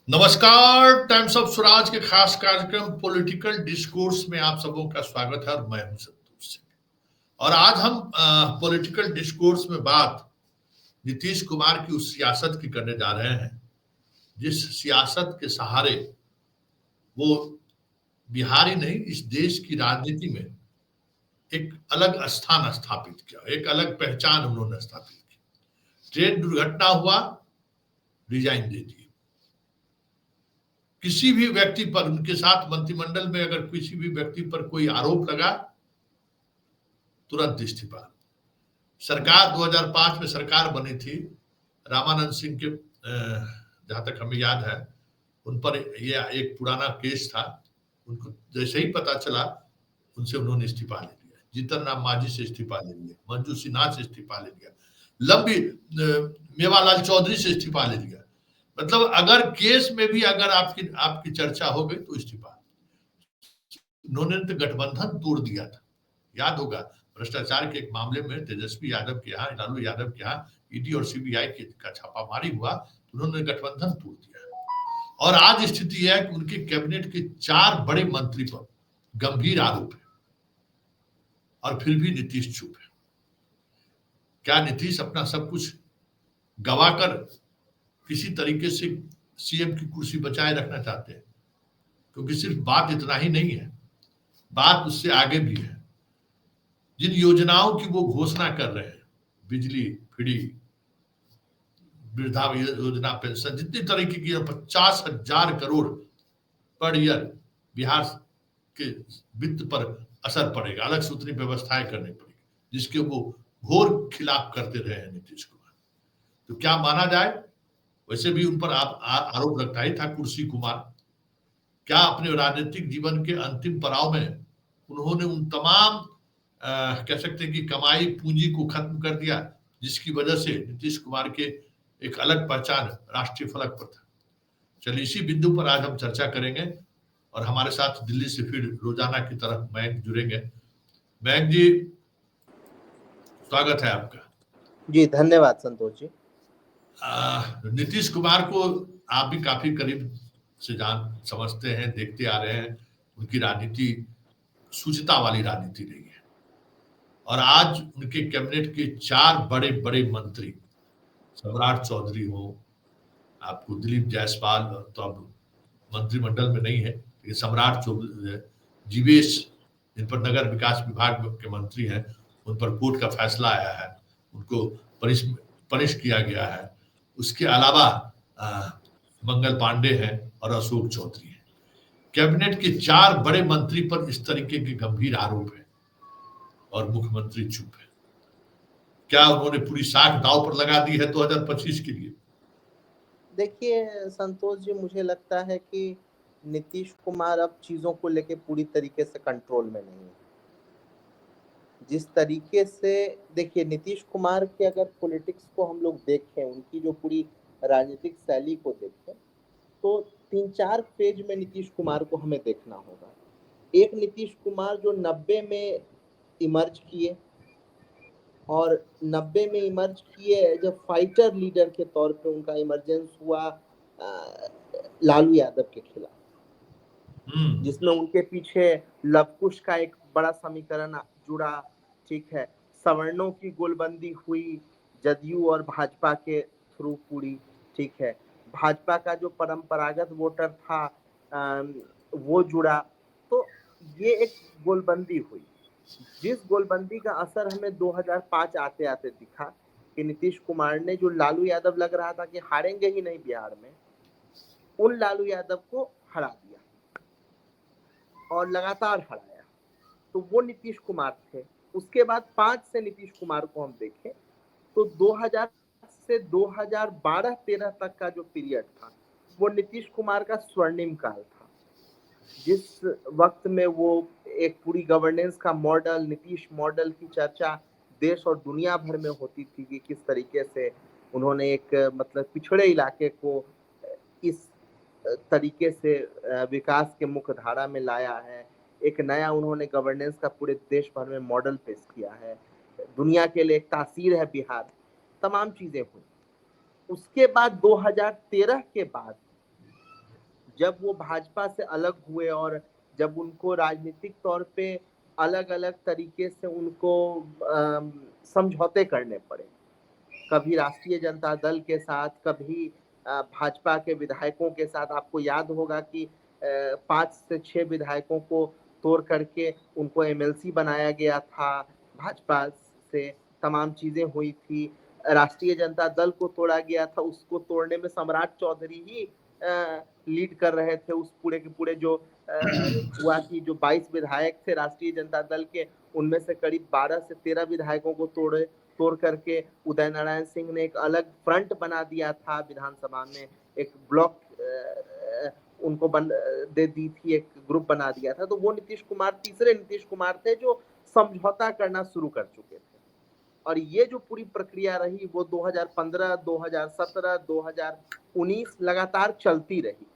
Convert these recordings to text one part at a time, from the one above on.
नमस्कार। Times of Swaraj के खास कार्यक्रम पॉलिटिकल डिस्कोर्स में आप सबों का स्वागत है और मैं हूं संतोष सिंह। और आज हम पॉलिटिकल डिस्कोर्स में बात नीतीश कुमार की उस सियासत की करने जा रहे हैं जिस सियासत के सहारे वो बिहार ही नहीं इस देश की राजनीति में एक अलग स्थान स्थापित किया, एक अलग पहचान उन्होंने स्थापित की। ट्रेन दुर्घटना हुआ, रिजाइन दे दिए। किसी भी व्यक्ति पर, उनके साथ मंत्रिमंडल में अगर किसी भी व्यक्ति पर कोई आरोप लगा, तुरंत इस्तीफा। सरकार 2005 में सरकार बनी थी, रामानंद सिंह के जहां तक हमें याद है उन पर यह एक पुराना केस था। उनको जैसे ही पता चला उनसे उन्होंने इस्तीफा ले लिया। जीतन राम मांझी से इस्तीफा ले लिया, मंजू सिन्हा से इस्तीफा ले लिया, लंबी मेवालाल चौधरी से इस्तीफा ले लिया। मतलब अगर केस में भी अगर आपकी चर्चा हो गई तो इस्तीफा। उन्होंने तो गठबंधन तोड़ दिया था, याद होगा भ्रष्टाचार के एक मामले में तेजस्वी यादव के यहाँ, लालू यादव के यहाँ ईडी और सीबीआई का छापामारी हुआ तो उन्होंने गठबंधन तोड़ दिया। और आज स्थिति है कि उनके कैबिनेट के 4 बड़े मंत्री पर गंभीर आरोप है और फिर भी नीतीश चुप है। क्या नीतीश अपना सब कुछ गवाकर किसी तरीके से सीएम की कुर्सी बचाए रखना चाहते हैं? क्योंकि सिर्फ बात इतना ही नहीं है, बात उससे आगे भी है। जिन योजनाओं की वो घोषणा कर रहे हैं, बिजली फ्री, वृद्धा योजना, पेंशन, जितनी तरीके की 50,000 करोड़ पर ईयर बिहार के वित्त पर असर पड़ेगा, अलग से उतनी व्यवस्थाएं करनी पड़ेगी, जिसके वो घोर खिलाफ करते रहे हैं नीतीश कुमार। तो क्या माना जाए? वैसे भी उन पर आरोप लगता ही था कुर्सी कुमार। क्या अपने राजनीतिक जीवन के अंतिम पड़ाव में उन्होंने उन तमाम कह सकते हैं कि कमाई पूंजी को खत्म कर दिया जिसकी वजह से नीतीश कुमार के एक अलग पहचान राष्ट्रीय फलक पर था? चलिए इसी बिंदु पर आज हम चर्चा करेंगे और हमारे साथ दिल्ली से फिर रोजाना की तरह मयंक जुड़ेंगे। मयंक जी, स्वागत है आपका। जी धन्यवाद संतोष जी। नीतीश कुमार को आप भी काफी करीब से समझते हैं, देखते आ रहे हैं। उनकी राजनीति सूचिता वाली राजनीति नहीं है और आज उनके कैबिनेट के 4 बड़े बड़े मंत्री, सम्राट चौधरी हो, आपको दिलीप जायसवाल तो अब मंत्रिमंडल में नहीं है, लेकिन सम्राट चौधरी, जीवेश, जिन पर नगर विकास विभाग के मंत्री हैं, उन पर कोर्ट का फैसला आया है, उनको पनिश किया गया है। उसके अलावा मंगल पांडे हैं और अशोक चौधरी हैं। कैबिनेट के 4 बड़े मंत्री पर इस तरीके के गंभीर आरोप है और मुख्यमंत्री चुप है। क्या उन्होंने पूरी साख दांव पर लगा दी है 2025 के लिए? देखिए संतोष जी, मुझे लगता है कि नीतीश कुमार अब चीजों को लेके पूरी तरीके से कंट्रोल में नहीं है। जिस तरीके से देखिए नीतीश कुमार के अगर पॉलिटिक्स को हम लोग देखें, उनकी जो पूरी राजनीतिक शैली को देखें, तो 3-4 फेज में नीतीश कुमार को हमें देखना होगा। एक नीतीश कुमार जो 90 में इमर्ज किए और 90 में इमर्ज किए जब फाइटर लीडर के तौर पे उनका इमरजेंस हुआ लालू यादव के खिलाफ, जिसमें उनके पीछे लवकुश का एक बड़ा समीकरण जुड़ा, ठीक है, सवर्णों की गोलबंदी हुई जदयू और भाजपा के थ्रू पूरी, ठीक है, भाजपा का जो परंपरागत वोटर था वो जुड़ा, तो ये एक गोलबंदी हुई। जिस गोलबंदी का असर हमें 2005 आते आते दिखा कि नीतीश कुमार ने, जो लालू यादव लग रहा था कि हारेंगे ही नहीं बिहार में, उन लालू यादव को हरा दिया और लगातार हराया। तो वो नीतीश कुमार थे। उसके बाद 5 से नीतीश कुमार को हम देखें तो 2000 से 2012-13 तक का जो पीरियड था वो नीतीश कुमार का स्वर्णिम काल था, जिस वक्त में वो एक पूरी गवर्नेंस का मॉडल, नीतीश मॉडल की चर्चा देश और दुनिया भर में होती थी कि किस तरीके से उन्होंने एक मतलब पिछड़े इलाके को इस तरीके से विकास के मुख्य धारा में लाया है। एक नया उन्होंने गवर्नेंस का पूरे देश भर में मॉडल पेश किया है, दुनिया के लिए एक तासीर है बिहार, तमाम चीजें हुई। उसके बाद 2013 के बाद जब वो भाजपा से अलग हुए और जब उनको राजनीतिक तौर पे अलग अलग तरीके से उनको समझौते करने पड़े, कभी राष्ट्रीय जनता दल के साथ, कभी भाजपा के विधायकों के साथ। आपको याद होगा कि 5 से 6 विधायकों को तोड़ करके उनको एमएलसी बनाया गया था, भाजपा से तमाम चीजें हुई थी। राष्ट्रीय जनता दल को तोड़ा गया था, उसको तोड़ने में सम्राट चौधरी ही लीड कर रहे थे। उस पूरे के पूरे जो हुआ कि जो 22 विधायक थे राष्ट्रीय जनता दल के, उनमें से करीब 12 से 13 विधायकों को तोड़ करके उदय नारायण सिंह ने एक अलग फ्रंट बना दिया था विधानसभा में, एक ब्लॉक उनको दे दी थी, एक ग्रुप बना दिया था। तो वो नीतीश कुमार, तीसरे नीतीश कुमार थे जो समझौता करना शुरू कर चुके थे। और ये जो पूरी प्रक्रिया रही वो 2015, 2017, 2019 लगातार चलती रही।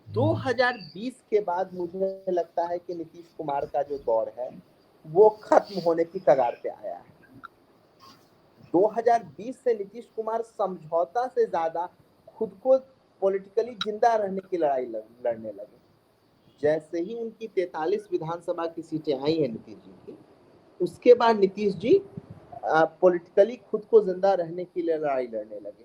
2020 के बाद मुझे लगता है कि नीतीश कुमार का जो दौर है वो खत्म होने की कगार पे आया है। 2020 से नीतीश कुमार समझौता से ज्यादा खुद को पॉलिटिकली जिंदा रहने की लड़ाई लड़ने लगे। जैसे ही उनकी 43 विधानसभा की सीटें आई हैं नीतीश जी की, उसके बाद नीतीश जी पॉलिटिकली खुद को जिंदा रहने के लिए लड़ाई लड़ने लगे।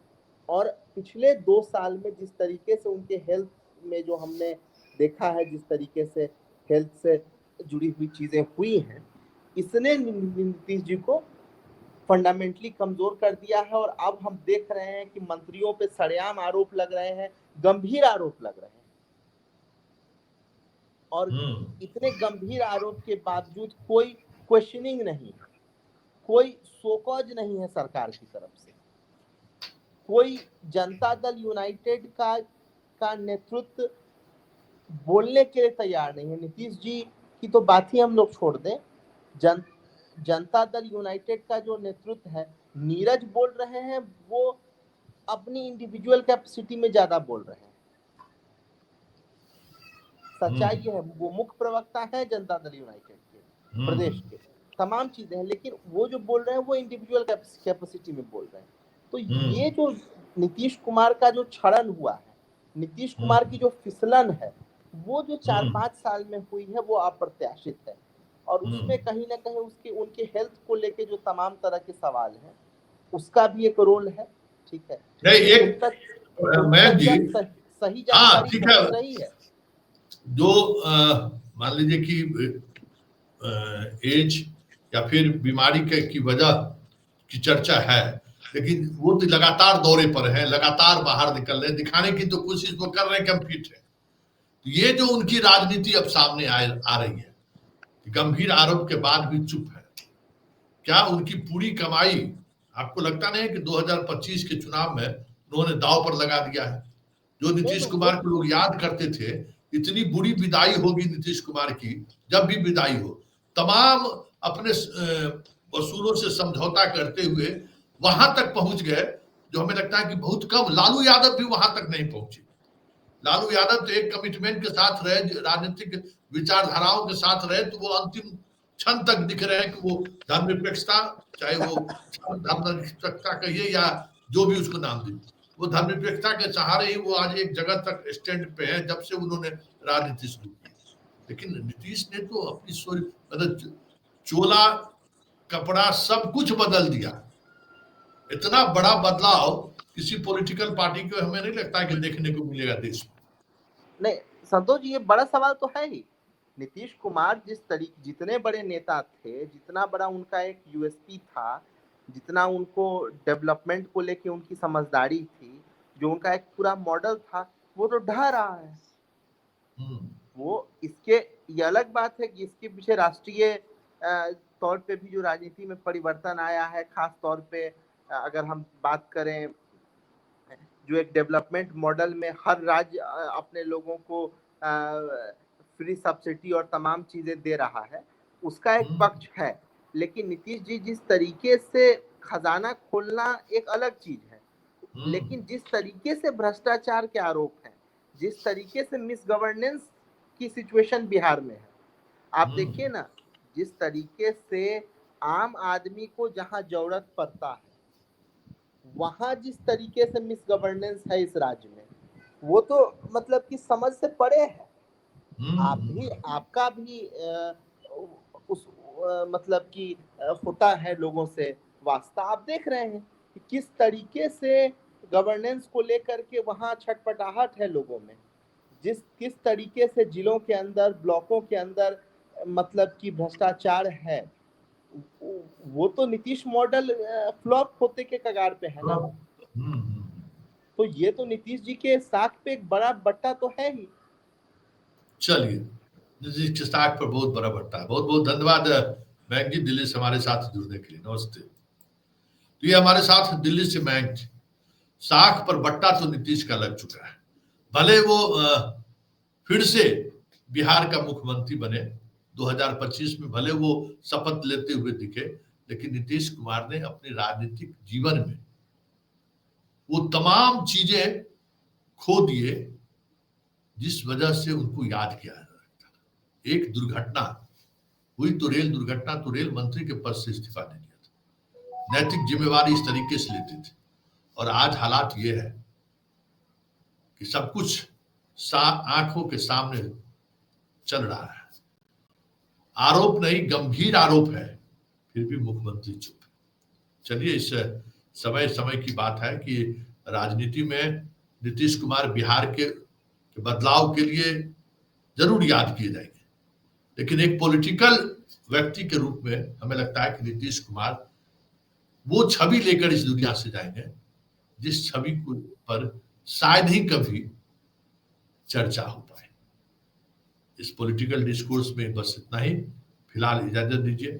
और पिछले 2 साल में जिस तरीके से उनके हेल्थ में जो हमने देखा है, जिस तरीके से हेल्थ से जुड़ी हुई चीजें हुई हैं, इसने नीतीश जी को फंडामेंटली कमजोर कर दिया है। और अब हम देख रहे हैं कि मंत्रियों पे सरेआम आरोप लग रहे हैं, गंभीर आरोप लग रहे हैं। और इतने गंभीर आरोप के बावजूद कोई क्वेश्चनिंग नहीं है, कोई शोकॉज नहीं है सरकार की तरफ से, कोई जनता दल यूनाइटेड का नेतृत्व बोलने के लिए तैयार नहीं है। नीतीश जी की तो बात ही हम लोग छोड़ दें, जनता दल यूनाइटेड का जो नेतृत्व है, नीरज बोल रहे हैं, वो अपनी इंडिविजुअल कैपेसिटी में ज्यादा बोल रहे हैं। सच्चाई है, वो मुख्य प्रवक्ता है जनता दल यूनाइटेड के प्रदेश के, तमाम चीजें हैं, लेकिन वो जो बोल रहे हैं वो इंडिविजुअल कैपेसिटी में बोल रहे हैं। तो ये जो नीतीश कुमार का जो क्षरण हुआ है, नीतीश कुमार की जो फिसलन है, वो जो 4-5 साल में हुई है वो अप्रत्याशित है। और उसमें कहीं ना कहीं उनके हेल्थ को लेके जो तमाम तरह के सवाल हैं, उसका भी एक रोल है। ठीक है, नहीं, एक सही जानकारी पहुंच रही है। जो मान लीजिए कि एज या फिर बीमारी की वजह की चर्चा है, लेकिन वो तो लगातार दौरे पर है, लगातार बाहर निकल रहे हैं, दिखाने की तो कोशिश वो कर रहे हैं कि हम फिट है। तो ये जो उनकी राजनीति अब सामने आ रही है, गंभीर आरोप के बाद भी चुप है। क्या उनकी पूरी कमाई आपको लगता नहीं है कि 2025 के चुनाव में उन्होंने दांव पर लगा दिया है? जो नीतीश कुमार को लोग याद करते थे, इतनी बुरी विदाई होगी नीतीश कुमार की, जब भी विदाई हो तमाम अपने वसूलों से समझौता करते हुए वहां तक पहुंच गए, जो हमें लगता है कि बहुत कम। लालू यादव भी वहां तक नहीं पहुंचे। लालू यादव तो एक कमिटमेंट के साथ रहे, राजनीतिक विचारधाराओं के साथ रहे, तो वो अंतिम क्षण तक दिख रहे हैं कि वो धर्मनिरपेक्षता, चाहे वो धर्मनिरपेक्षता कहिए या जो भी उसको नाम दे, वो धर्मनिरपेक्षता के सहारे ही वो आज एक जगह तक स्टैंड पे है, जब से उन्होंने राजनीति शुरू की। लेकिन नीतीश ने तो अपनी मतलब चोला कपड़ा सब कुछ बदल दिया। इतना बड़ा बदलाव किसी पॉलिटिकल पार्टी को हमें नहीं लगता है कि देखने को मिलेगा देश में। नहीं संतोष जी, ये बड़ा सवाल तो है ही। नीतीश कुमार जितने बड़े नेता थे, जितना बड़ा उनका एक यूएसपी था, जितना उनको डेवलपमेंट को लेके उनकी समझदारी थी, जो उनका एक पूरा मॉडल था, वो तो ढह रहा है। वो इसके ये अलग बात है कि इसके पीछे राष्ट्रीय तौर पे भी जो राजनीति में परिवर्तन आया है, खास तौर पे अगर हम बात करें जो एक डेवलपमेंट मॉडल में हर राज्य अपने लोगों को फ्री सब्सिडी और तमाम चीजें दे रहा है, उसका एक पक्ष है। लेकिन नीतीश जी जिस तरीके से खजाना खोलना एक अलग चीज है, लेकिन जिस तरीके से भ्रष्टाचार के आरोप हैं, जिस तरीके से मिस गवर्नेंस की सिचुएशन बिहार में है, आप देखिए ना, जिस तरीके से आम आदमी को जहां जरूरत पड़ता है, वहां जिस तरीके से मिस गवर्नेंस है इस राज्य में, वो तो मतलब कि समझ से परे है। आप हम्म, भी, आपका भी उस मतलब कि होता है लोगों से वास्ता। आप देख रहे हैं कि किस तरीके से गवर्नेंस को लेकर के वहाँ छटपटाहट है लोगों में, किस तरीके से जिलों के अंदर, ब्लॉकों के अंदर मतलब कि भ्रष्टाचार है। वो तो नीतीश मॉडल फ्लॉप होते के कगार पे है ना। हम्म। तो ये तो नीतीश जी के साख पे एक बड़ा बट्टा तो है ही। चलिए, नीतीश के साख पर बहुत बड़ा बट्टा है। बहुत बहुत धन्यवाद मयंक जी, दिल्ली से हमारे साथ जुड़ने के लिए। नमस्ते। तो ये हमारे साथ दिल्ली से मयंक जी। साख पर बट्टा तो नीतीश का लग चुका है। भले वो फिर से बिहार का मुख्यमंत्री बने 2025 में, भले वो शपथ लेते हुए दिखे, लेकिन नीतीश कुमार ने अपने राजनीतिक जीवन में वो तमाम चीजें खो दिए जिस वजह से उनको याद किया जा सकता था। एक दुर्घटना हुई तो रेल दुर्घटना, तो रेल मंत्री के पद से इस्तीफा दे दिया था। नैतिक जिम्मेवारी इस तरीके से लेते थे। और आज हालात ये है कि सब कुछ आंखों के सामने चल रहा है। आरोप नहीं, गंभीर आरोप है, फिर भी मुख्यमंत्री चुप है। चलिए, इस समय समय की बात है कि राजनीति में नीतीश कुमार बिहार के बदलाव के लिए जरूर याद किए जाएंगे, लेकिन एक पॉलिटिकल व्यक्ति के रूप में हमें लगता है कि नीतीश कुमार वो छवि लेकर इस दुनिया से जाएंगे जिस छवि पर शायद ही कभी चर्चा हो पाए। इस पॉलिटिकल डिस्कोर्स में बस इतना ही। फिलहाल इजाजत दीजिए।